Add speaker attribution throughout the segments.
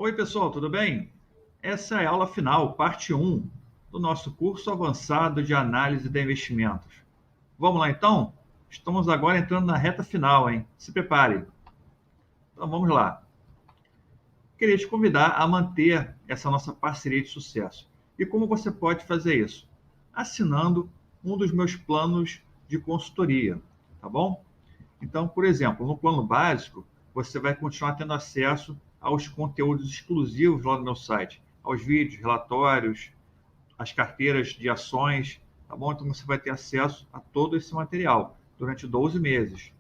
Speaker 1: Oi, pessoal, tudo bem? Essa é a aula final, parte um do nosso curso avançado de análise de investimentos. Vamos lá, então? Estamos agora entrando na reta final, hein? Se prepare. Então, vamos lá. Queria te convidar a manter essa nossa parceria de sucesso. E como você pode fazer isso? Assinando um dos meus planos de consultoria, tá bom? Então, por exemplo, no plano básico, você vai continuar tendo acesso aos conteúdos exclusivos lá no meu site, aos vídeos, relatórios, às carteiras de ações, tá bom? Então você vai ter acesso a todo esse material durante 12 meses.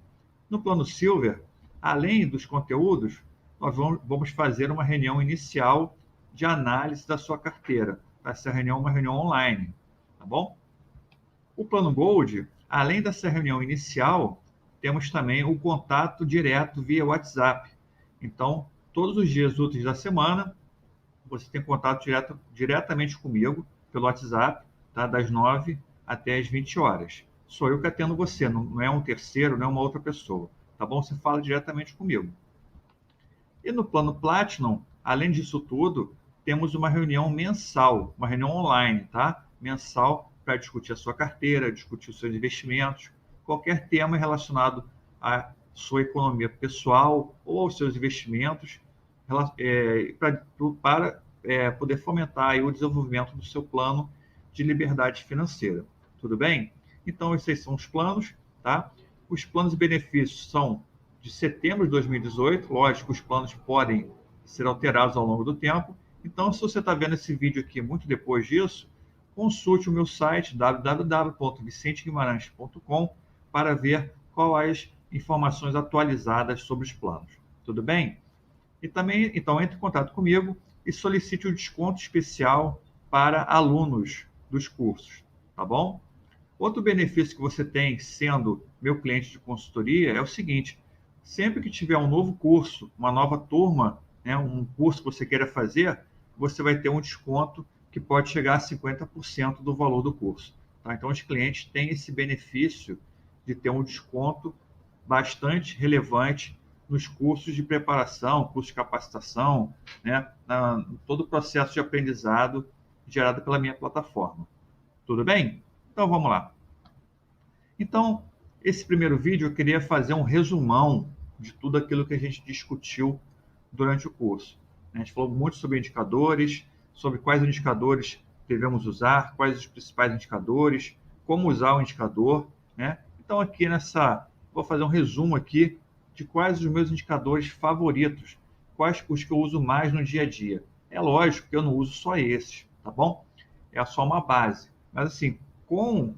Speaker 1: No plano Silver, além dos conteúdos, nós vamos fazer uma reunião inicial de análise da sua carteira. Essa reunião é uma reunião online, tá bom? O plano Gold, além dessa reunião inicial, temos também o contato direto via WhatsApp. Então, todos os dias úteis da semana, você tem contato diretamente comigo pelo WhatsApp, tá? Das 9 até as 20 horas. Sou eu que atendo você, não é um terceiro, não é uma outra pessoa. Tá bom? Você fala diretamente comigo. E no plano Platinum, além disso tudo, temos uma reunião mensal, uma reunião online, tá? Mensal para discutir a sua carteira, discutir os seus investimentos, qualquer tema relacionado à sua economia pessoal ou aos seus investimentos, para poder fomentar aí o desenvolvimento do seu plano de liberdade financeira. Tudo bem? Então, esses são os planos, tá? Os planos e benefícios são de setembro de 2018. Lógico, os planos podem ser alterados ao longo do tempo. Então, se você está vendo esse vídeo aqui muito depois disso, consulte o meu site www.vicenteguimarães.com para ver quais informações atualizadas sobre os planos. Tudo bem? E também, então, entre em contato comigo e solicite o desconto especial para alunos dos cursos, tá bom? Outro benefício que você tem sendo meu cliente de consultoria é o seguinte: sempre que tiver um novo curso, uma nova turma, né, um curso que você queira fazer, você vai ter um desconto que pode chegar a 50% do valor do curso. Tá? Então, os clientes têm esse benefício de ter um desconto bastante relevante nos cursos de preparação, cursos de capacitação, né, todo o processo de aprendizado gerado pela minha plataforma. Tudo bem? Então, vamos lá. Então, esse primeiro vídeo eu queria fazer um resumão de tudo aquilo que a gente discutiu durante o curso. A gente falou muito sobre indicadores, sobre quais indicadores devemos usar, quais os principais indicadores, como usar o indicador, né? Então, vou fazer um resumo aqui de quais os meus indicadores favoritos, quais os que eu uso mais no dia a dia. É lógico que eu não uso só esses, tá bom? É só uma base. Mas, assim, com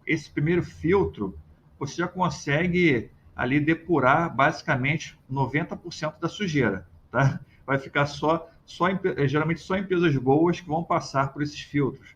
Speaker 1: esse primeiro filtro, você já consegue ali depurar basicamente 90% da sujeira, tá? Vai ficar geralmente só empresas boas que vão passar por esses filtros,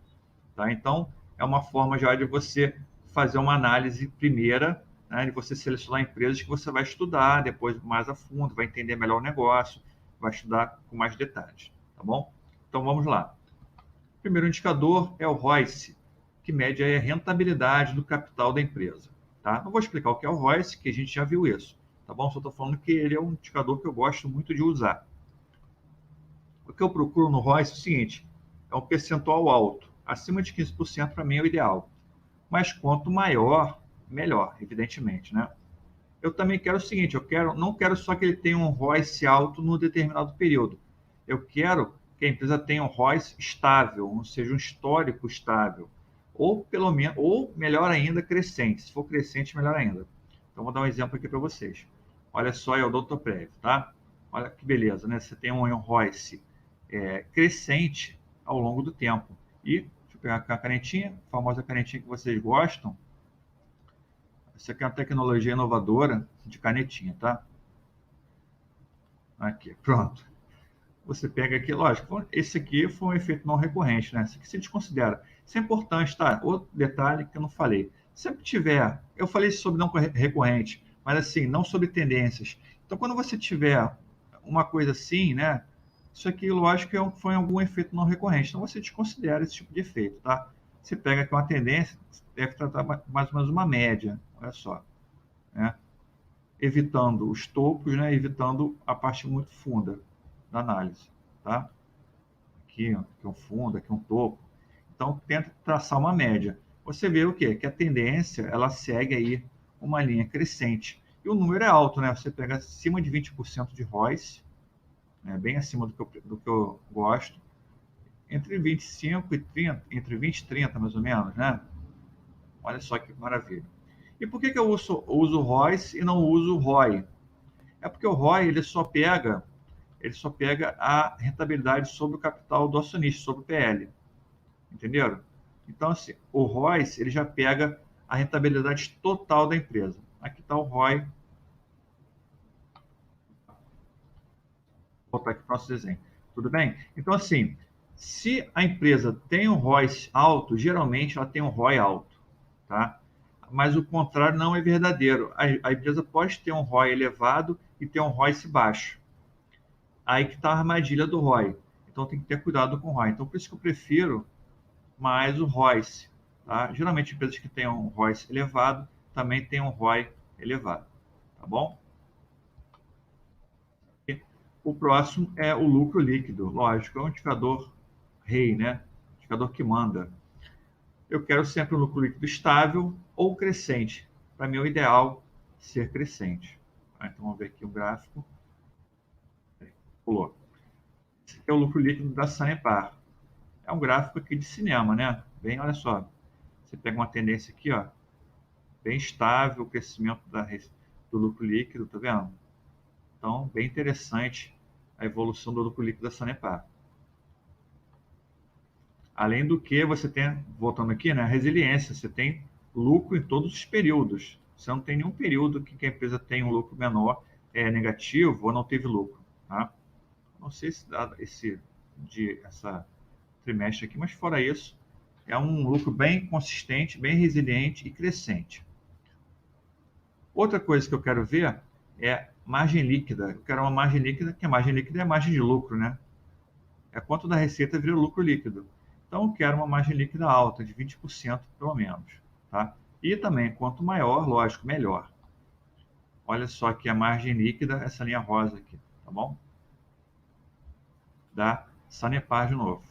Speaker 1: tá? Então, é uma forma já de você fazer uma análise primeira, né, de você selecionar empresas que você vai estudar depois mais a fundo, vai entender melhor o negócio, vai estudar com mais detalhes, tá bom? Então, vamos lá. O primeiro indicador é o ROIC, que mede a rentabilidade do capital da empresa. Tá? Não vou explicar o que é o ROIC, que a gente já viu isso. Tá bom? Só estou falando que ele é um indicador que eu gosto muito de usar. O que eu procuro no ROIC é o seguinte: é um percentual alto. Acima de 15% para mim é o ideal. Mas quanto maior, melhor, evidentemente. Né? Eu também quero o seguinte: não quero só que ele tenha um ROIC alto no determinado período. Eu quero que a empresa tenha um ROIC estável, ou seja, um histórico estável, ou pelo menos, ou melhor ainda, crescente. Se for crescente, melhor ainda. Então vou dar um exemplo aqui para vocês. Olha só, é o Odontoprev, tá? Olha que beleza, né? Você tem um ROIC crescente ao longo do tempo. E deixa eu pegar a canetinha, a famosa canetinha que vocês gostam. Isso aqui é uma tecnologia inovadora de canetinha, tá? Aqui, pronto. Você pega aqui, lógico, esse aqui foi um efeito não recorrente, né? Isso aqui se desconsidera. Isso é importante, tá? Outro detalhe que eu não falei. Sempre tiver, eu falei sobre não recorrente, mas assim, não sobre tendências. Então, quando você tiver uma coisa assim, né? Isso aqui, lógico, foi algum efeito não recorrente. Então, você desconsidera esse tipo de efeito, tá? Você pega aqui uma tendência, deve tratar mais ou menos uma média, olha só, né? Evitando os topos, né? Evitando a parte muito funda da análise. tá? Aqui um fundo, aqui um topo. Então, tenta traçar uma média. Você vê o quê? Que a tendência, ela segue aí uma linha crescente. E o número é alto, né? Você pega acima de 20% de ROIC, né? Bem acima do que eu gosto. Entre 25 e 30, entre 20 e 30, mais ou menos, né? Olha só que maravilha. E por que eu uso ROIC e não uso ROI? É porque o ROI ele só pega a rentabilidade sobre o capital do acionista, sobre o PL. Entenderam? Então, assim, o ROIC ele já pega a rentabilidade total da empresa. Aqui está o ROI. Vou voltar aqui para o nosso desenho. Tudo bem? Então, assim, se a empresa tem um ROIC alto, geralmente ela tem um ROI alto, tá? Mas o contrário não é verdadeiro. A empresa pode ter um ROI elevado e ter um ROIC baixo. Aí que está a armadilha do ROI. Então tem que ter cuidado com o ROI. Então por isso que eu prefiro mais o ROIC. Tá? Geralmente empresas que têm um ROIC elevado também têm um ROI elevado. Tá bom? E o próximo é o lucro líquido. Lógico, é um indicador rei, né? Indicador que manda. Eu quero sempre um lucro líquido estável ou crescente. Para mim, é o ideal ser crescente. Tá? Então, vamos ver aqui o gráfico. Pulou. Esse aqui é o lucro líquido da Sanepar. É um gráfico aqui de cinema, né? Bem, olha só. Você pega uma tendência aqui, ó, bem estável, o crescimento do lucro líquido, tá vendo? Então, bem interessante a evolução do lucro líquido da Sanepar. Além do que você tem, voltando aqui, né, a resiliência, você tem lucro em todos os períodos. Você não tem nenhum período que a empresa tem um lucro menor, negativo ou não teve lucro. Tá? Não sei se dá essa trimestre aqui, mas fora isso, é um lucro bem consistente, bem resiliente e crescente. Outra coisa que eu quero ver é margem líquida. Eu quero uma margem líquida, que a margem líquida é a margem de lucro, né? É quanto da receita vira lucro líquido. Então, eu quero uma margem líquida alta, de 20% pelo menos. Tá? E também, quanto maior, lógico, melhor. Olha só aqui a margem líquida, essa linha rosa aqui, tá bom? Da Sanepar de novo.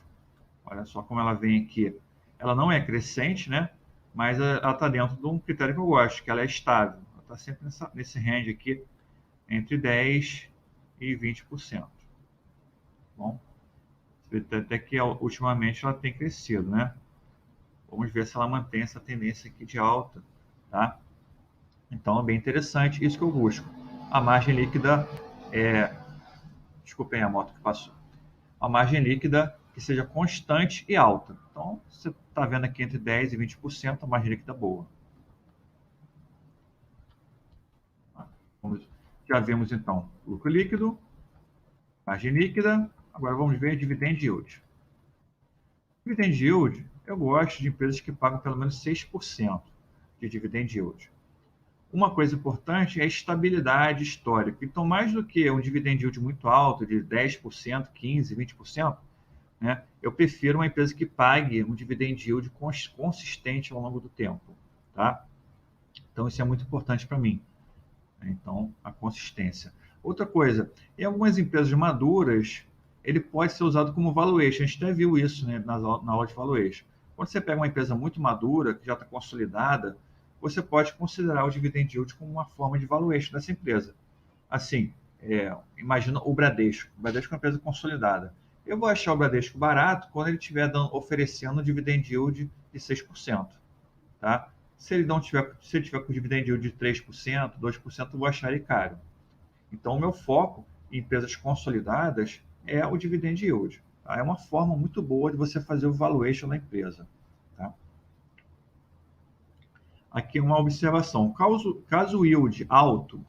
Speaker 1: Olha só como ela vem aqui. Ela não é crescente, né? Mas ela está dentro de um critério que eu gosto, que ela é estável. Ela está sempre nesse range aqui, entre 10% e 20%. Bom, até que ultimamente ela tem crescido, né? Vamos ver se ela mantém essa tendência aqui de alta, tá? Então é bem interessante, isso que eu busco. A margem líquida desculpem a moto que passou. A margem líquida que seja constante e alta. Então, você está vendo aqui entre 10% e 20%, a margem líquida boa. Já vimos, então, lucro líquido, margem líquida. Agora vamos ver dividend yield. Dividend yield, eu gosto de empresas que pagam pelo menos 6% de dividend yield. Uma coisa importante é a estabilidade histórica. Então, mais do que um dividend yield muito alto, de 10%, 15%, 20%, né, eu prefiro uma empresa que pague um dividend yield consistente ao longo do tempo. Tá? Então, isso é muito importante para mim. Então, a consistência. Outra coisa, em algumas empresas maduras, ele pode ser usado como valuation. A gente até viu isso, né, na aula de valuation. Quando você pega uma empresa muito madura, que já está consolidada, você pode considerar o dividend yield como uma forma de valuation dessa empresa. Assim, imagina o Bradesco. O Bradesco é uma empresa consolidada. Eu vou achar o Bradesco barato quando ele estiver oferecendo um dividend yield de 6%. Tá? Se ele tiver com dividend yield de 3%, 2%, eu vou achar ele caro. Então, o meu foco em empresas consolidadas é o dividend yield. Tá? É uma forma muito boa de você fazer o valuation da empresa. Tá? Aqui uma observação. Caso o yield alto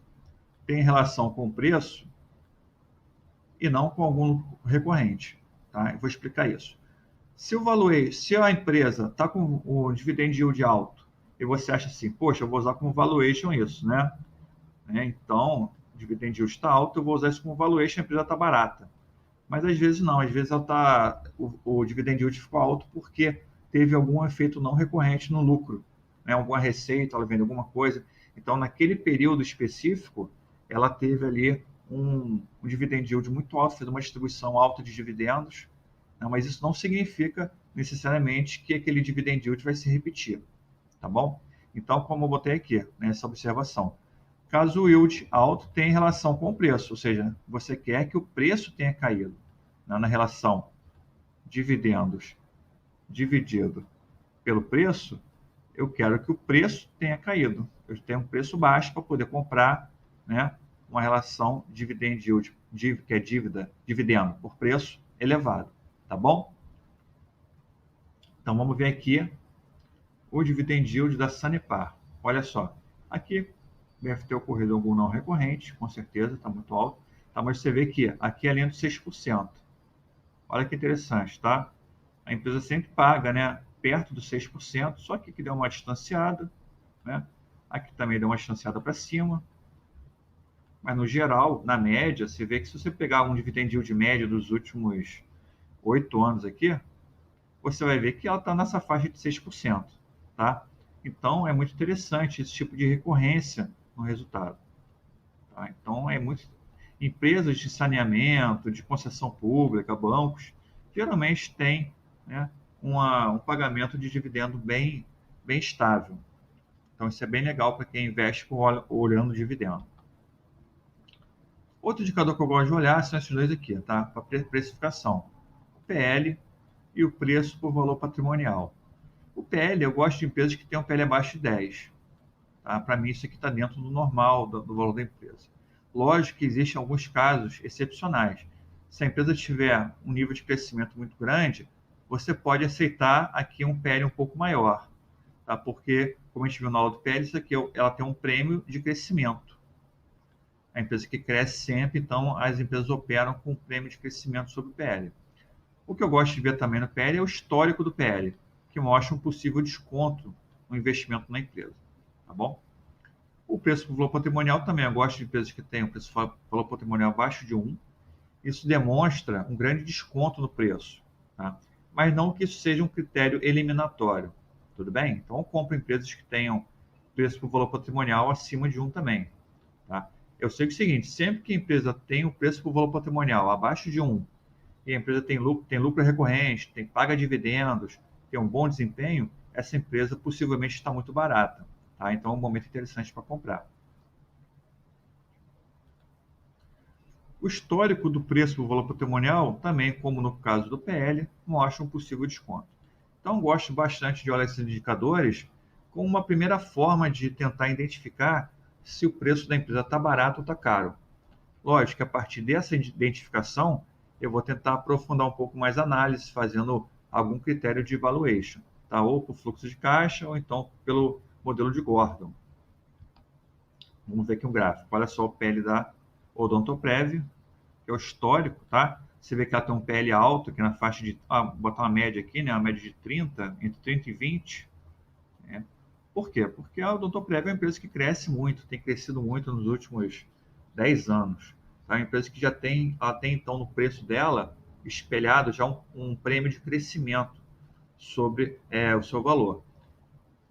Speaker 1: tenha relação com o preço e não com algum recorrente. Tá? Eu vou explicar isso. Se a empresa está com o dividend yield alto e você acha assim, poxa, eu vou usar como valuation isso, né? Então, o dividend yield está alto, eu vou usar isso como valuation, a empresa está barata. Mas às vezes não, às vezes o dividend yield ficou alto porque teve algum efeito não recorrente no lucro, né? Alguma receita, ela vende alguma coisa. Então, naquele período específico, ela teve ali um dividend yield muito alto, fez uma distribuição alta de dividendos, né? Mas isso não significa necessariamente que aquele dividend yield vai se repetir, tá bom? Então, como eu botei aqui nessa observação, caso o yield alto tenha relação com o preço, ou seja, você quer que o preço tenha caído, né, na relação dividendos dividido pelo preço, eu quero que o preço tenha caído. Eu tenho um preço baixo para poder comprar, né, uma relação dividend yield, que é dividendo por preço elevado, tá bom? Então vamos ver aqui o dividend yield da Sanepar. Olha só, aqui deve ter ocorrido algum não recorrente, com certeza, está muito alto, tá? Mas você vê que aqui é além dos 6%. Olha que interessante, tá? A empresa sempre paga, né, perto dos 6%, só que aqui deu uma distanciada, né? Aqui também deu uma distanciada para cima, mas no geral, na média, você vê que se você pegar um dividend yield médio dos últimos 8 anos aqui, você vai ver que ela está nessa faixa de 6%, tá? Então, é muito interessante esse tipo de recorrência no resultado, tá? Então, é muito... Empresas de saneamento, de concessão pública, bancos, geralmente têm, né, um pagamento de dividendo bem estável. Então, isso é bem legal para quem investe olhando o dividendo. Outro indicador que eu gosto de olhar são esses dois aqui, tá? Para precificação. O PL e o preço por valor patrimonial. O PL, eu gosto de empresas que têm um PL abaixo de 10. Tá? Para mim, isso aqui está dentro do normal, do valor da empresa. Lógico que existem alguns casos excepcionais. Se a empresa tiver um nível de crescimento muito grande, você pode aceitar aqui um PL um pouco maior. Tá? Porque, como a gente viu na aula do PL, isso aqui ela tem um prêmio de crescimento. A empresa que cresce sempre, então as empresas operam com um prêmio de crescimento sobre o PL. O que eu gosto de ver também no PL é o histórico do PL, que mostra um possível desconto no investimento na empresa. Tá bom? O preço por valor patrimonial também. Eu gosto de empresas que têm um preço por valor patrimonial abaixo de 1. Isso demonstra um grande desconto no preço. Tá? Mas não que isso seja um critério eliminatório. Tudo bem? Então, eu compro empresas que tenham preço por valor patrimonial acima de 1 também. Tá? Eu sei que é o seguinte, sempre que a empresa tem o preço por valor patrimonial abaixo de 1 e a empresa tem lucro recorrente, paga dividendos, tem um bom desempenho, essa empresa possivelmente está muito barata. Tá? Então é um momento interessante para comprar. O histórico do preço por valor patrimonial, também como no caso do PL, mostra um possível desconto. Então gosto bastante de olhar esses indicadores como uma primeira forma de tentar identificar se o preço da empresa está barato ou está caro. Lógico que a partir dessa identificação, eu vou tentar aprofundar um pouco mais a análise, fazendo algum critério de valuation, tá? Ou por fluxo de caixa, ou então pelo modelo de Gordon. Vamos ver aqui um gráfico. Olha só o PL da Odontoprev, que é o histórico, tá? Você vê que ela tem um PL alto, aqui na faixa de... botar uma média aqui, né? Uma média de 30, entre 30 e 20. Né? Por quê? Porque a Odontoprev é uma empresa que cresce muito, tem crescido muito nos últimos 10 anos. Tá? Uma empresa que ela tem então no preço dela espelhado já um prêmio de crescimento sobre o seu valor.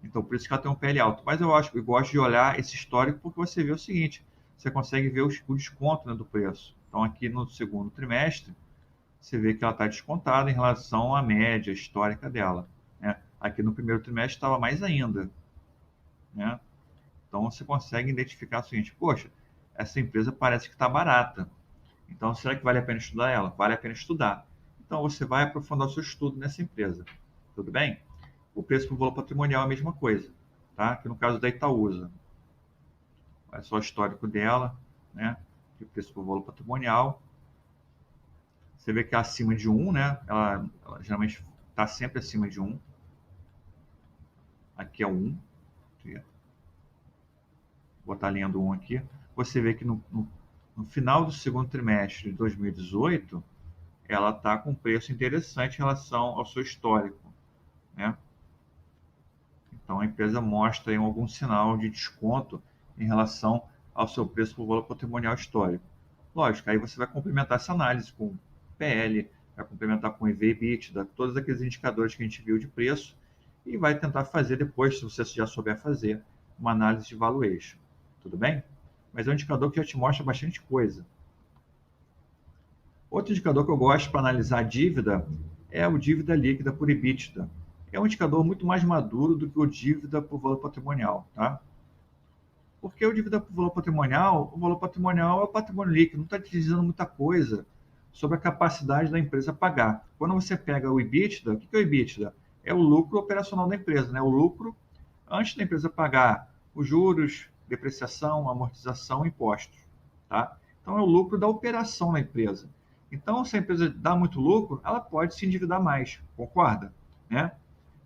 Speaker 1: Então, por isso que ela tem um PL alto. Mas eu gosto de olhar esse histórico porque você vê o seguinte, você consegue ver o desconto, né, do preço. Então, aqui no segundo trimestre, você vê que ela está descontada em relação à média histórica dela. Né? Aqui no primeiro trimestre estava mais ainda. Né? Então, você consegue identificar o seguinte, poxa, essa empresa parece que está barata. Então, será que vale a pena estudar ela? Vale a pena estudar. Então, você vai aprofundar o seu estudo nessa empresa. Tudo bem? O preço por valor patrimonial é a mesma coisa. Tá? Aqui no caso da Itaúsa. Olha só o histórico dela, né? De preço por valor patrimonial. Você vê que é acima de 1, né? Ela geralmente está sempre acima de 1. Aqui é 1. Vou botar a linha do 1 aqui. Você vê que no final do segundo trimestre de 2018, ela está com um preço interessante em relação ao seu histórico. Né? Então, a empresa mostra aí algum sinal de desconto em relação ao seu preço por valor patrimonial histórico. Lógico, aí você vai complementar essa análise com PL, vai complementar com EV/EBITDA, todos aqueles indicadores que a gente viu de preço, e vai tentar fazer depois, se você já souber fazer, uma análise de valuation. Tudo bem? Mas é um indicador que já te mostra bastante coisa. Outro indicador que eu gosto para analisar a dívida é o dívida líquida por EBITDA. É um indicador muito mais maduro do que o dívida por valor patrimonial, tá? Porque o dívida por o valor patrimonial é o patrimônio líquido, não está te dizendo muita coisa sobre a capacidade da empresa pagar. Quando você pega o EBITDA, o que é o EBITDA? É o lucro operacional da empresa, né? O lucro antes da empresa pagar os juros, depreciação, amortização, impostos, tá? Então é o lucro da operação da empresa. Então, se a empresa dá muito lucro, ela pode se endividar mais, concorda? Né?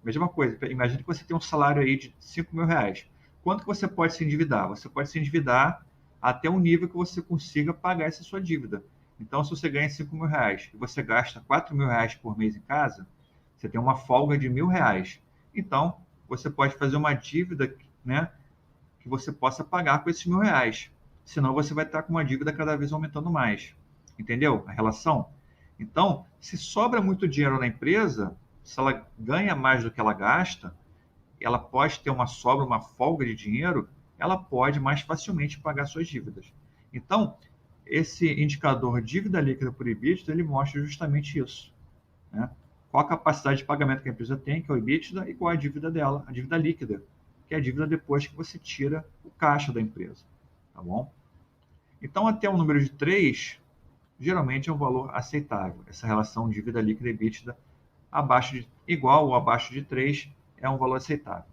Speaker 1: Mesma coisa, imagine que você tem um salário aí de R$ 5.000. Quanto que você pode se endividar? Você pode se endividar até um nível que você consiga pagar essa sua dívida. Então, se você ganha R$ 5.000 e você gasta R$ 4.000 por mês em casa, você tem uma folga de R$ 1.000. Então, você pode fazer uma dívida, né, que você possa pagar com esses R$ 1.000. Senão, você vai estar com uma dívida cada vez aumentando mais. Entendeu a relação? Então, se sobra muito dinheiro na empresa, se ela ganha mais do que ela gasta, ela pode ter uma sobra, uma folga de dinheiro, ela pode mais facilmente pagar suas dívidas. Então, esse indicador dívida líquida por EBITDA, ele mostra justamente isso, né? Qual a capacidade de pagamento que a empresa tem, que é o EBITDA, e qual a dívida dela, a dívida líquida, que é a dívida depois que você tira o caixa da empresa, tá bom? Então, até o número de 3, geralmente é um valor aceitável. Essa relação dívida líquida e EBITDA igual ou abaixo de 3 é um valor aceitável.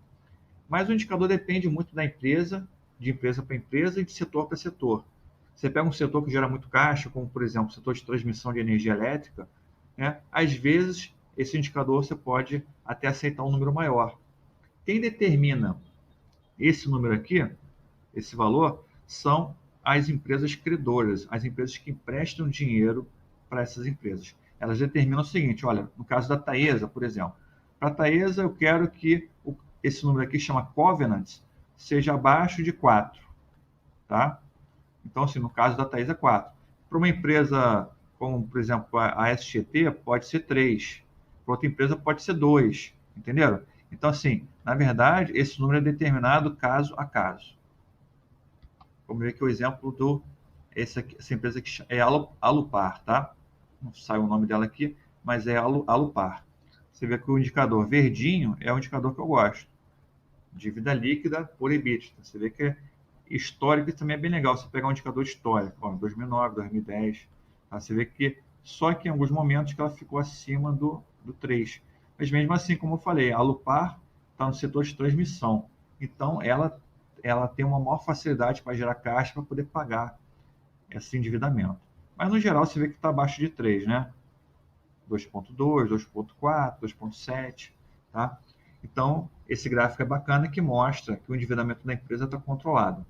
Speaker 1: Mas o indicador depende muito da empresa, de empresa para empresa e de setor para setor. Você pega um setor que gera muito caixa, como por exemplo o setor de transmissão de energia elétrica, né? Às vezes esse indicador você pode até aceitar um número maior. Quem determina esse número aqui, esse valor, são as empresas credoras, as empresas que emprestam dinheiro para essas empresas. Elas determinam o seguinte, olha, no caso da Taesa, por exemplo, para a Taesa eu quero que esse número aqui chama covenant, seja abaixo de 4, tá? Então, assim, no caso da Taesa, 4. Para uma empresa como, por exemplo, a SGT, pode ser 3. Para outra empresa, pode ser 2. Entenderam? Então, assim, na verdade, esse número é determinado caso a caso. Vamos ver aqui o exemplo essa empresa que é Alupar, tá? Não sai o nome dela aqui, mas é Alupar. Você vê que o indicador verdinho é o indicador que eu gosto. Dívida líquida por EBITDA. Você vê que é histórico, e também é bem legal você pegar um indicador histórico, ó, 2009, 2010. Tá? Você vê que só que em alguns momentos que ela ficou acima do 3. Mas mesmo assim, como eu falei, a Alupar está no setor de transmissão. Então, ela tem uma maior facilidade para gerar caixa para poder pagar esse endividamento. Mas, no geral, você vê que está abaixo de 3, né? 2,2, 2,4, 2,7, tá? Então, esse gráfico é bacana que mostra que o endividamento da empresa está controlado.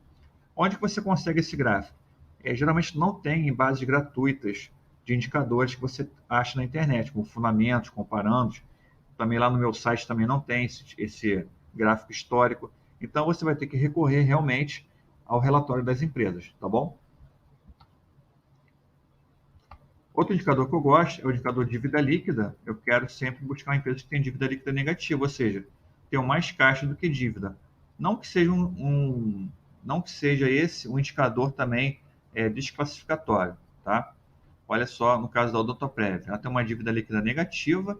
Speaker 1: Onde que você consegue esse gráfico? Geralmente não tem em bases gratuitas de indicadores que você acha na internet, como fundamentos, comparandos. Também lá no meu site também não tem esse gráfico histórico. Então, você vai ter que recorrer realmente ao relatório das empresas, tá bom? Outro indicador que eu gosto é o indicador de dívida líquida. Eu quero sempre buscar empresas que têm dívida líquida negativa, ou seja, tenham mais caixa do que dívida. Não que seja não que seja esse um indicador também desclassificatório, tá? Olha só, no caso da Odontoprev, ela tem uma dívida líquida negativa,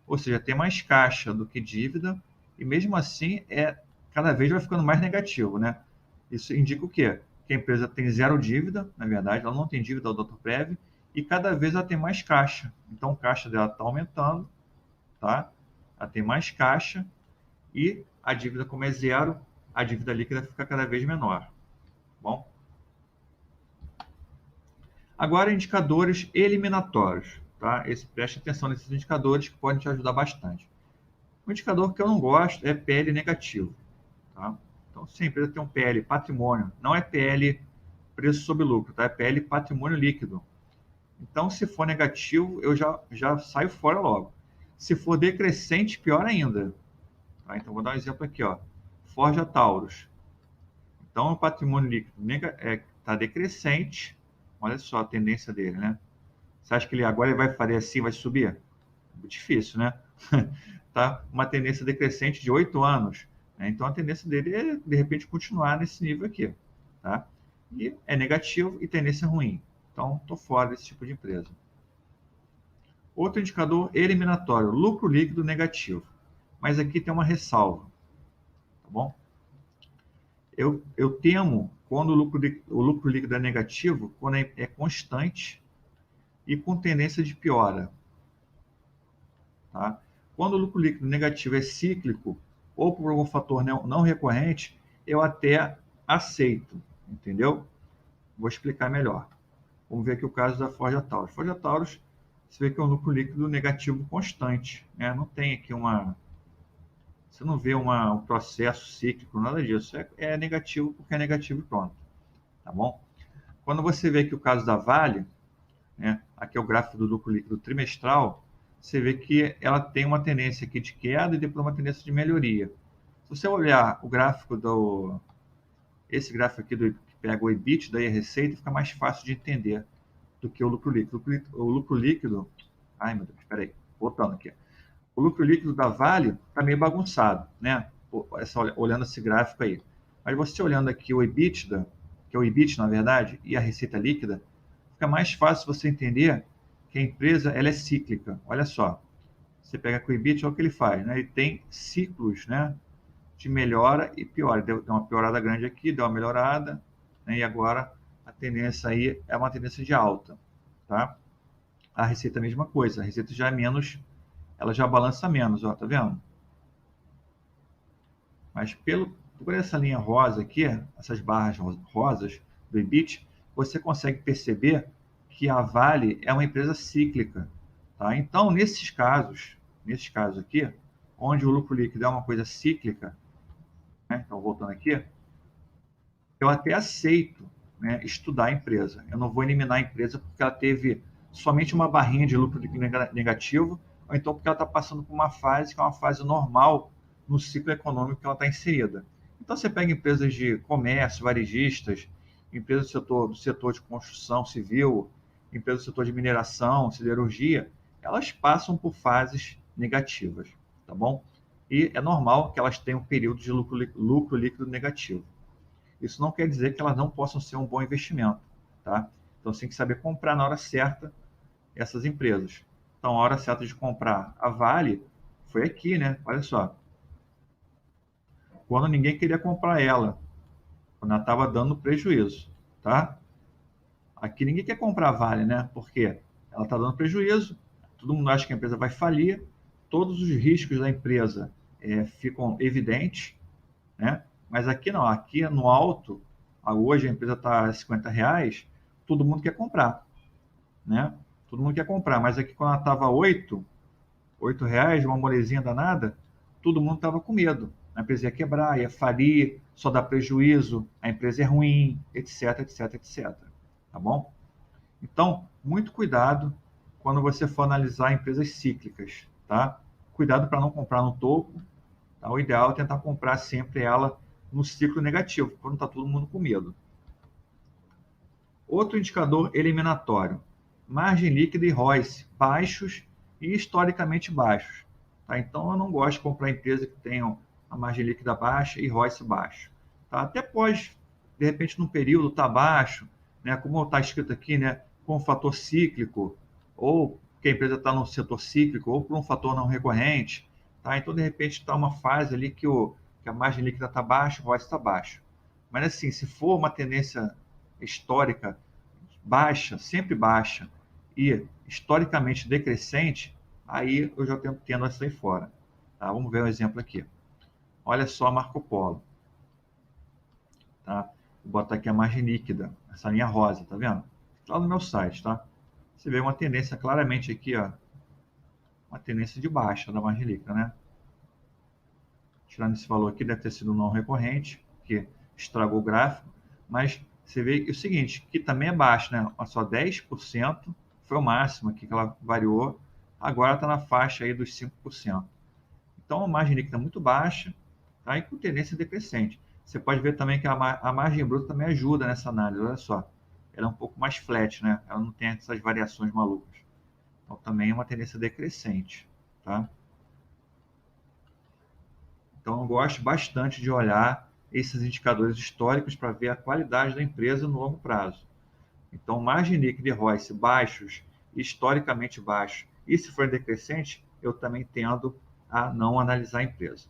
Speaker 1: ou seja, tem mais caixa do que dívida, e mesmo assim cada vez vai ficando mais negativo, né? Isso indica o quê? Que a empresa tem zero dívida, na verdade, ela não tem dívida da Odontoprev, e cada vez ela tem mais caixa. Então, o caixa dela está aumentando, tá? Ela tem mais caixa e a dívida, como é zero, a dívida líquida fica cada vez menor. Bom? Agora, indicadores eliminatórios, tá? Preste atenção nesses indicadores que podem te ajudar bastante. O indicador que eu não gosto é PL negativo, tá? Então, se a empresa tem um PL patrimônio, não é PL preço sobre lucro, tá? É PL patrimônio líquido. Então, se for negativo, eu já saio fora logo. Se for decrescente, pior ainda. Tá? Então, vou dar um exemplo aqui, ó. Forja Taurus. Então, o patrimônio líquido está decrescente. Olha só a tendência dele, né? Você acha que ele agora vai fazer assim, vai subir? Muito difícil, né? Tá? Uma tendência decrescente de 8 anos. Né? Então, a tendência dele é, de repente, continuar nesse nível aqui. Tá? E é negativo e tendência ruim. Então, estou fora desse tipo de empresa. Outro indicador eliminatório, lucro líquido negativo. Mas aqui tem uma ressalva, tá bom? Eu temo quando o lucro líquido é negativo, quando é constante e com tendência de piora. Tá? Quando o lucro líquido negativo é cíclico ou por algum fator não recorrente, eu até aceito, entendeu? Vou explicar melhor. Vamos ver aqui o caso da Forja Taurus. Forja Taurus, você vê que é um lucro líquido negativo constante, né? Não tem aqui você não vê um processo cíclico, nada disso. É negativo porque é negativo e pronto, tá bom? Quando você vê aqui o caso da Vale, né? Aqui é o gráfico do lucro líquido trimestral, você vê que ela tem uma tendência aqui de queda e depois uma tendência de melhoria. Se você olhar o gráfico esse gráfico aqui que pega o EBITDA e a receita, fica mais fácil de entender do que o lucro líquido. O lucro líquido, ai meu Deus, espera aí, voltando aqui. O lucro líquido da Vale está meio bagunçado, né? Olhando esse gráfico aí. Mas você olhando aqui o EBITDA, que é o EBIT na verdade, e a receita líquida, fica mais fácil você entender que a empresa ela é cíclica. Olha só, você pega com o EBIT, olha o que ele faz, né? Ele tem ciclos, né? De melhora e piora. Deu uma piorada grande aqui, deu uma melhorada, né? E agora a tendência aí é uma tendência de alta, tá? A receita é a mesma coisa, a receita já é menos, ela já balança menos, ó, tá vendo? Mas por essa linha rosa aqui, essas barras rosas do EBIT, você consegue perceber que a Vale é uma empresa cíclica, tá? Então, nesses casos aqui, onde o lucro líquido é uma coisa cíclica, né? Então, voltando aqui, eu até aceito, né, estudar a empresa. Eu não vou eliminar a empresa porque ela teve somente uma barrinha de lucro líquido negativo, ou então porque ela está passando por uma fase que é uma fase normal no ciclo econômico que ela está inserida. Então, você pega empresas de comércio, varejistas, empresas do setor de construção civil, empresas do setor de mineração, siderurgia, elas passam por fases negativas, tá bom? E é normal que elas tenham períodos de lucro líquido negativo. Isso não quer dizer que elas não possam ser um bom investimento, tá? Então, você tem que saber comprar na hora certa essas empresas. Então, a hora certa de comprar a Vale foi aqui, né? Olha só. Quando ninguém queria comprar ela, quando ela estava dando prejuízo, tá? Aqui ninguém quer comprar a Vale, né? Porque ela está dando prejuízo, todo mundo acha que a empresa vai falir, todos os riscos da empresa ficam evidentes, né? Mas aqui não, aqui no alto, hoje a empresa está a R$ 50, todo mundo quer comprar, né? Todo mundo quer comprar, mas aqui quando ela estava R$ 8, uma molezinha danada, todo mundo estava com medo. A empresa ia quebrar, ia falir, só dá prejuízo, a empresa é ruim, etc, etc, etc. Tá bom? Então, muito cuidado quando você for analisar empresas cíclicas, tá? Cuidado para não comprar no topo, tá? O ideal é tentar comprar sempre ela no ciclo negativo, quando está todo mundo com medo. Outro indicador eliminatório, margem líquida e ROIC, baixos e historicamente baixos. Tá? Então, eu não gosto de comprar empresas que tenham a margem líquida baixa e ROIC baixo. Tá? Até pode, de repente, num período estar baixo, né? Como está escrito aqui, né? Com um fator cíclico, ou que a empresa está no setor cíclico, ou por um fator não recorrente. Tá? Então, de repente, está uma fase ali que a margem líquida está baixa, o ROIC está baixo. Mas, assim, se for uma tendência histórica baixa, sempre baixa, e historicamente decrescente, aí eu já tendo essa aí fora. Tá? Vamos ver um exemplo aqui. Olha só a Marco Polo. Tá? Vou botar aqui a margem líquida, essa linha rosa, tá vendo? Lá no meu site, tá? Você vê uma tendência claramente aqui, ó, uma tendência de baixa da margem líquida, né? Tirando esse valor aqui, deve ter sido não recorrente, que estragou o gráfico, mas você vê que é o seguinte, que também é baixo, né? Olha só, 10% foi o máximo aqui que ela variou, agora está na faixa aí dos 5%. Então, a margem líquida é muito baixa, tá? E com tendência decrescente. Você pode ver também que a margem bruta também ajuda nessa análise, olha só. Ela é um pouco mais flat, né? Ela não tem essas variações malucas. Então, também é uma tendência decrescente, tá? Então, eu gosto bastante de olhar esses indicadores históricos para ver a qualidade da empresa no longo prazo. Então, margem líquida e ROIC baixos, historicamente baixos, E se for decrescente, eu também tendo a não analisar a empresa.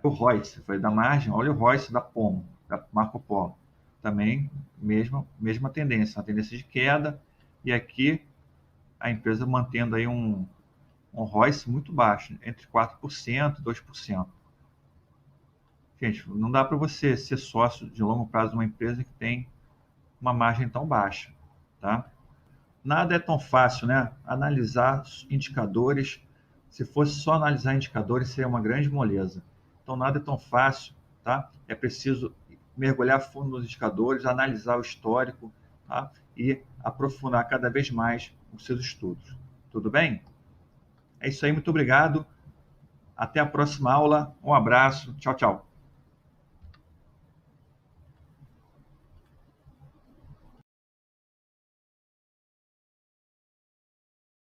Speaker 1: O Royce, foi da margem, olha o Royce da Pomo, da Marco Polo. Também mesma tendência, uma tendência de queda, e aqui a empresa mantendo aí um Royce muito baixo, entre 4% e 2%. Gente, não dá para você ser sócio de longo prazo de uma empresa que tem uma margem tão baixa, tá? Nada é tão fácil, né? Analisar indicadores, se fosse só analisar indicadores, seria uma grande moleza. Então, nada é tão fácil, tá? É preciso mergulhar fundo nos indicadores, analisar o histórico, tá? E aprofundar cada vez mais os seus estudos. Tudo bem? É isso aí, muito obrigado. Até a próxima aula. Um abraço. Tchau, tchau.